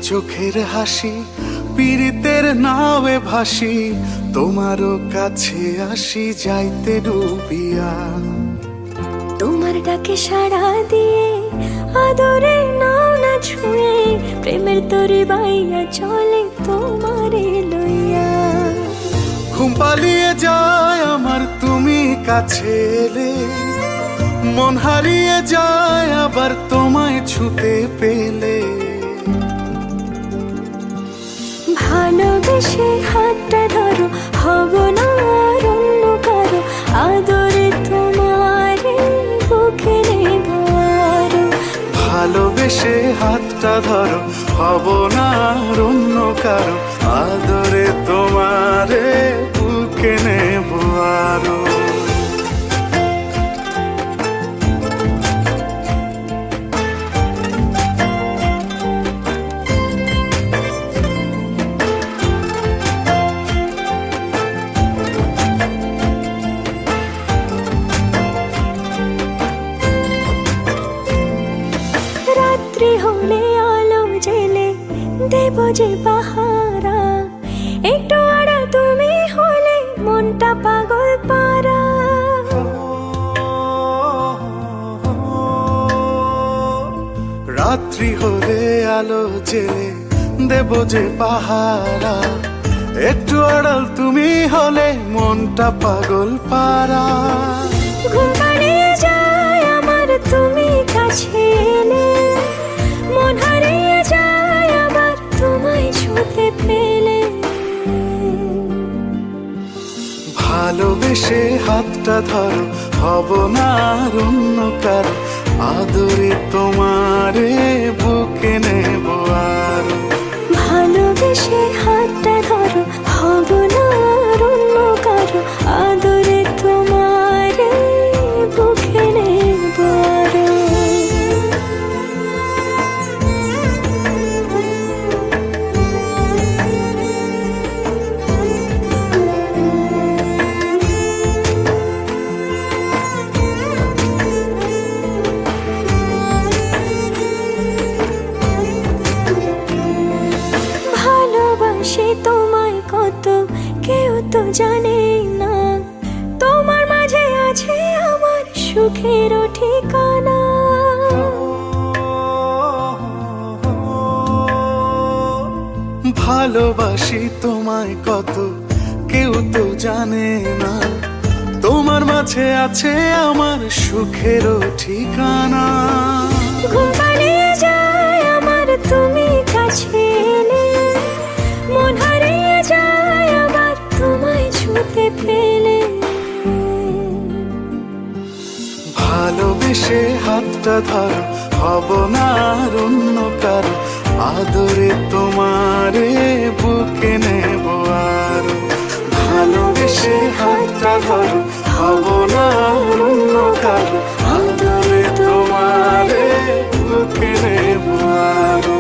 চোখের হাসি পীড়িতের নাওয়ে ভাসি, তোমারও কাছে আসি যাইতে ডুবিয়া। তোমার ডাকে সাড়া দিয়ে আদরে নাও না ছুঁয়ে, প্রেমের তরি বাইয়া চলে তোমারে লইয়া। ঘুম পালিয়ে যায় আমার তুমি কাছে এলে, মন হারিয়ে যায় আবার তোমায় ছুতে পেলে। ভালোবেসে হাতটা ধরো, হব না আর অন্য কারো, আদরে তোমারে বুকে নেব আরো। ভালোবেসে হাতটা ধরো, হব না আর অন্য কারো, আদরে তোমারে বুকে নেব আরো। রাত্রি হলে আলো জেলে দেব যে পাহারা, একটু আড়াল তুমি হলে মনটা পাগল পারা। রাত্রি হলে আলো জেলে দেব যে পাহারা, একটু আড়াল তুমি হলে মনটা পাগল পারা। ঘুম পাড়িয়ে যায় আমার তুমি কাছে এলে, মন হারিয়ে যায় আবার তোমায় ছুতে পেলে। ভালোবেসে হাতটা ধরো, হব না আর অন্য কারো, আদরে তোমারে বুকে নেব আরো। ভালোবেসে হাতটা ধরো, হব না আর অন্য কারো, আদরে তোমারে বুকে নেব আরো। ভালোবাসি তোমায় কত কেউ তো জানে না, তোমার মাঝে আছে আমার সুখের ঠিকানা। ভালোবাসি তোমায় কত কেউ তো জানে না, তোমার মাঝে আছে আমার সুখেরও ঠিকানা। ঘুম পাড়িয়ে যায় আমার তুমি কাছে এলে, মন হারিয়ে যায় আবার তোমায় ছুতে পেলে। ভালোবেসে হাতটা ধরো, হব না আর অন্য কারো, আদরে তোমারে বুকে নেব আরো। ভালোবেসে হাতটা ধরো, হব না আর অন্য কারো, আদরে তোমারে বুকে নেব আরো।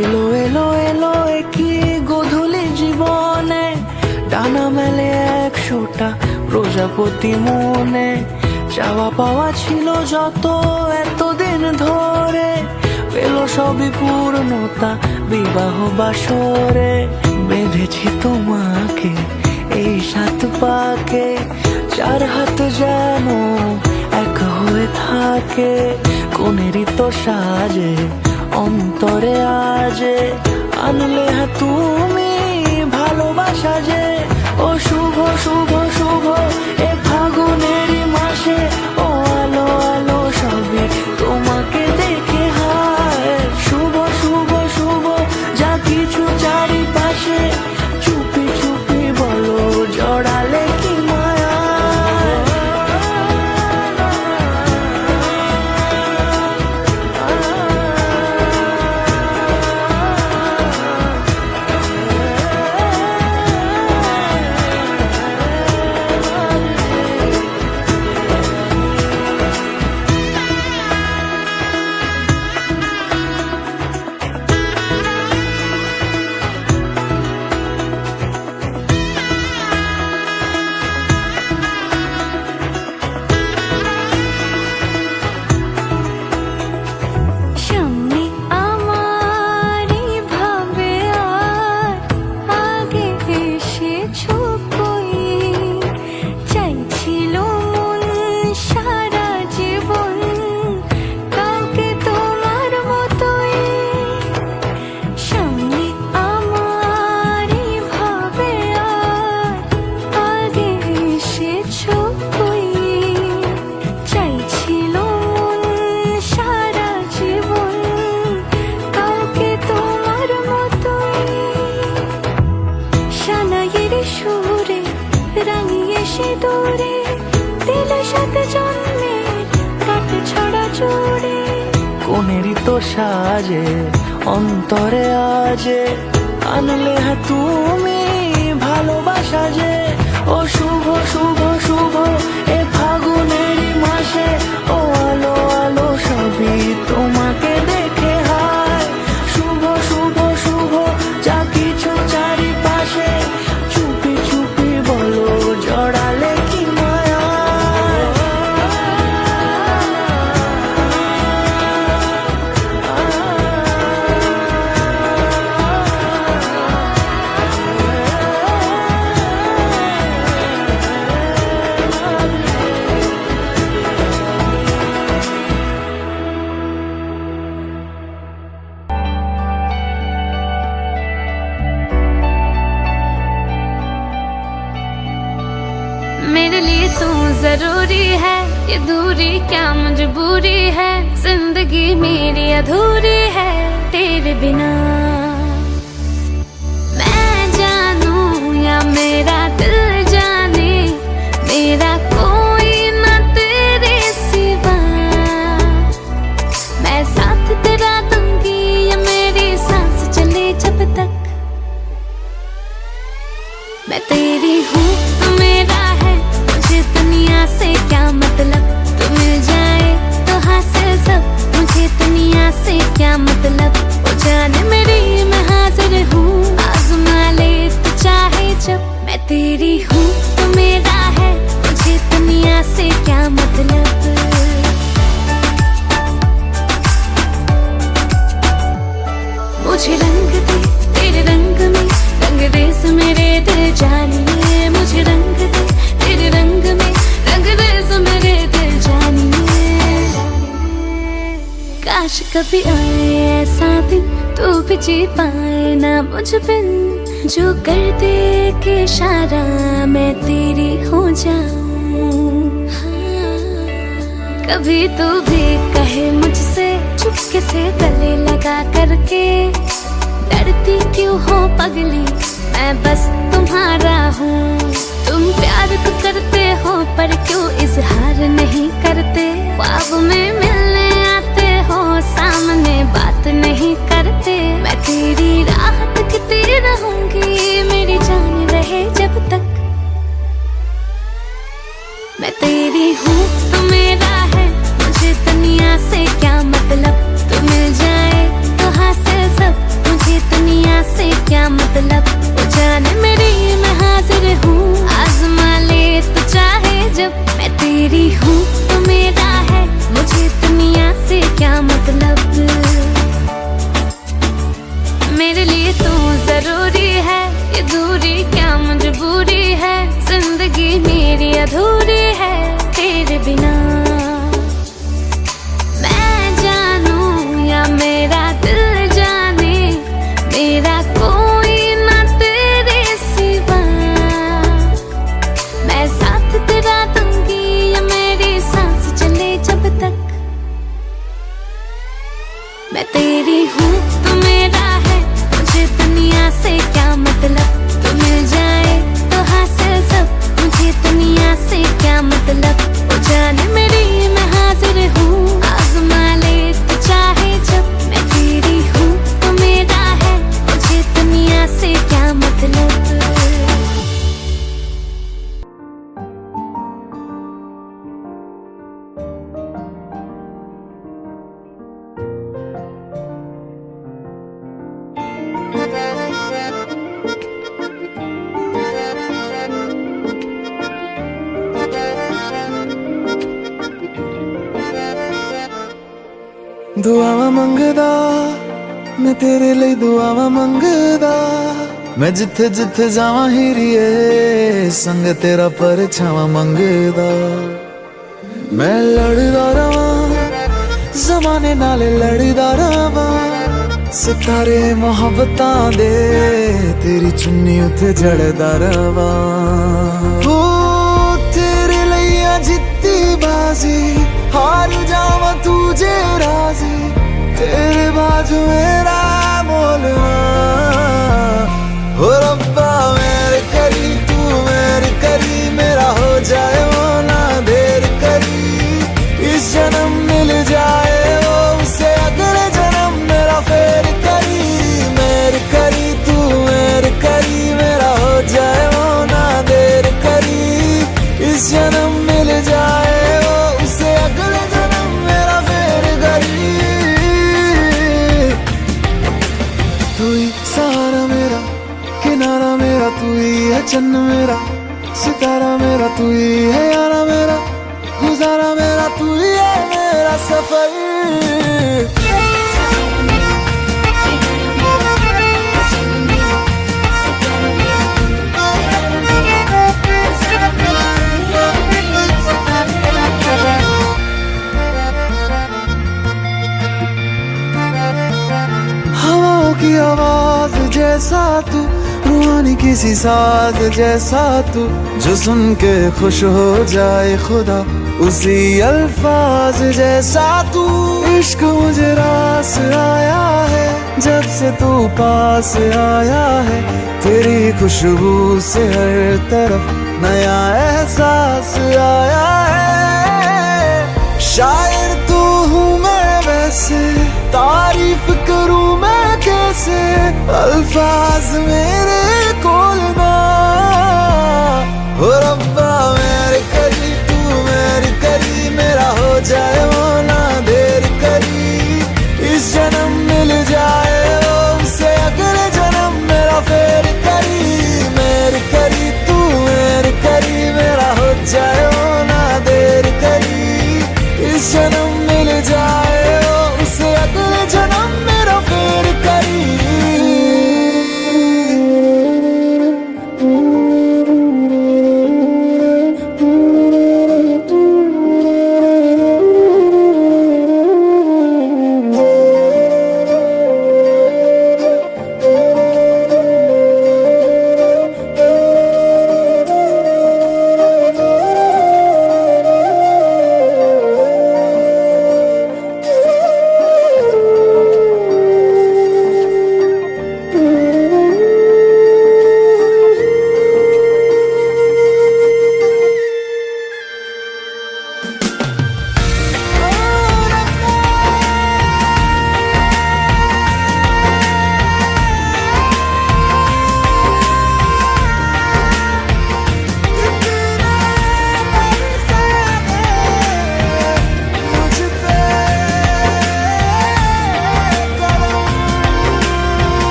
এলো এলো এলো কি গোধূলি জীবনে, ডানা মেলে 100টা প্রজাপতি মনে। চাওয়া পাওয়া ছিল যত এতদিন ধরে, পেল সবই পূর্ণতা বিবাহ বাসরে। বেঁধেছি তোমাকে এই 7 পাকে, 4 হাত যেন এক হয়ে থাকে। কোনেরই তো সাজে অন্তরে আজে, আনলে হ্যাঁ তুমি ভালোবাসা যে। ও শুভ শুভ শুভ এ ফাগুনেরই মাসে, ও আলো আলো সবে তোমাকে দেখে হায়। শুভ শুভ শুভ যা কিছু চারিপাশে, চুপি চুপি বলো জড়ালে আলো সাজে অন্তরে আজে আনলে হ্যাঁ তুমি ভালোবাসা যে ও শুভ শুভ শুভ এ ফাগুনেরই মাসে ও আলো আলো সবই তোমাকে দেখে হায় শুভ শুভ শুভ যা কিছু চারিপাশে চুপি চুপি বলো জড়ালে কি মায়া मेरे लिए तू जरूरी है, ये दूरी क्या मजबूरी है, जिंदगी मेरी अधूरी है तेरे बिना। मैं जानूं या मेरा दिल जाने, मेरा कोई ना तेरे सिवा। मैं साथ तेरा दूंगी या मेरी सांस चले जब तक। मैं तेरी हूँ तू मेरा है, मुझे दुनिया से क्या मतलब। तू मिल जाए तो हासिल सब, मुझे दुनिया से क्या मतलब। वो जाने मेरी मैं हाजिर हूँ, आज़मा ले तू चाहे जब। मैं तेरी हूँ तू मेरा है, मुझे दुनिया से क्या मतलब। मुझे रंग दे तेरे रंग में, रंग रेस मेरे दिल जानिए। मुझे रंग दे तेरे रंग में, रंग रेस मेरे दिल जानिए। काश कभी आए ऐसा दिन, तू भी जी पाए ना मुझ बिन। जो कर दे के इशारा मैं तेरी हो जाऊं। कभी तू भी कहे मुझसे चुपके से गले लगा करके, डरती क्यों हो पगली मैं बस तुम्हारा हूँ। तुम प्यार तो करते हो पर क्यों इजहार नहीं करते। ख्वाब में मिलने आते हो, सामने बात नहीं करते। मैं तेरी राह तकती रहूंगी, मेरी जान रहे जब तक। मैं तेरी हूँ तू मेरा है, मुझे दुनिया से क्या मतलब। तू मिल जाए तो हासिल सब, मुझे दुनिया से क्या मतलब। वो जाने मेरी मैं हाजिर हूँ, आज़मा ले तू चाहे जब। मैं तेरी हूँ तू मेरा है, मुझे दुनिया से क्या मतलब। मेरे लिए तू जरूरी है, ये दूरी क्या मजबूरी है, जिंदगी मेरी अधूरी है तेरे बिना। मैं जानूं या मेरा दिल जाने, मेरा कोई ना तेरे सिवा। मैं साथ तेरा दूंगी या मेरी सांस चले जब तक। मैं तेरी हूँ तू मेरा है, मुझे दुनिया से क्या मतलब। तू मिल जाए तो हासिल सब, मुझे दुनिया से क्या मतलब। वो जाने मेरी मैं हाजिर हूँ, आज़मा ले तू चाहे जब। मैं तेरी हूँ तू मेरा है, मुझे दुनिया से क्या मतलब। दुआवां मंगदा मैं तेरे लिए, दुआवां मंगदा मैं जिथे जिथे जावां हीरिए, संग तेरा परछावां मंगदा। मैं लड़दा रवां जमाने नाल, लड़दा रवां सितारे मोहब्बतां दे, तेरी चुन्नी उत्ते जड़दा रवां। ओ तेरे लिए जित्ती बाजी, हार जावा तुझे राजी, तेरे बाजू मेरा बोलना। हो रब्बा मेरे करी तू मेरे करी, मेरा हो जाए वो ना देर करी। इस जन्म मिल जाए वो उसे अगले जन्म चन्न मेरा, सितारा मेरा तू ही है यारा मेरा, गुजारा मेरा तू ही है मेरा सफर। हवाओं की आवाज जैसा तू, रूहानी किसी साज जैसा तू, जो सुन के खुश हो जाए खुदा उसी अल्फाज जैसा तू। इश्क मुझे रास आया है जब से तू पास आया है, तेरी खुशबू से हर तरफ नया एहसास आया है। शायर तू हूँ मैं वैसे, तारीफ करूँ मैं कैसे, अल्फाज मेरे कोल ना हो रब्बा। मेरे करी तू मेरी करी, मेरा हो जाए वो ना देर करी, इस जन्म मिल जाए वो उससे अगले जन्म मेरा फेर करी। मेरी करी तू मेरी करी, मेरा हो जाए वो ना देर करी, इस जन्म मिल जाए वो उससे अगले जन्म मेरा फेर करी।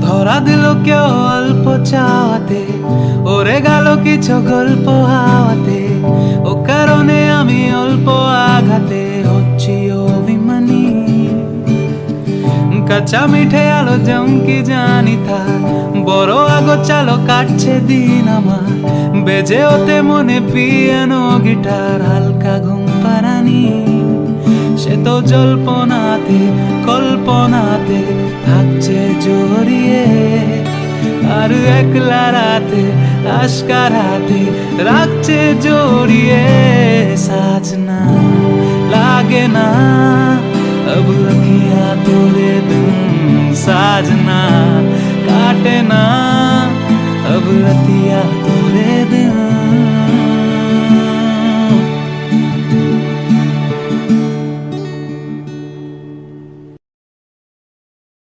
ধরা দিল কেউ অল্প চাওয়াতে, ওরে গেল কিছু গল্প হাওয়াতে, ও কারণে আমি অল্প আঘাতে হচ্ছি অভিমানী। কাঁচা মিঠে আলো জমকি জানি তা, বড় আগো চালো কাটছে দিন আমার, বেজে ওতে মনে পিয়ানো গিটার, হালকা ঘুম পারানি। সে তো জল্পনাতে কল্পনাতে থাকছে জড়িয়ে, আর একলা রাতে আশকা রাতে রাখছে জড়িয়ে। সাজনা লাগে না अब अखियां तोरे बिन, साजना काटे ना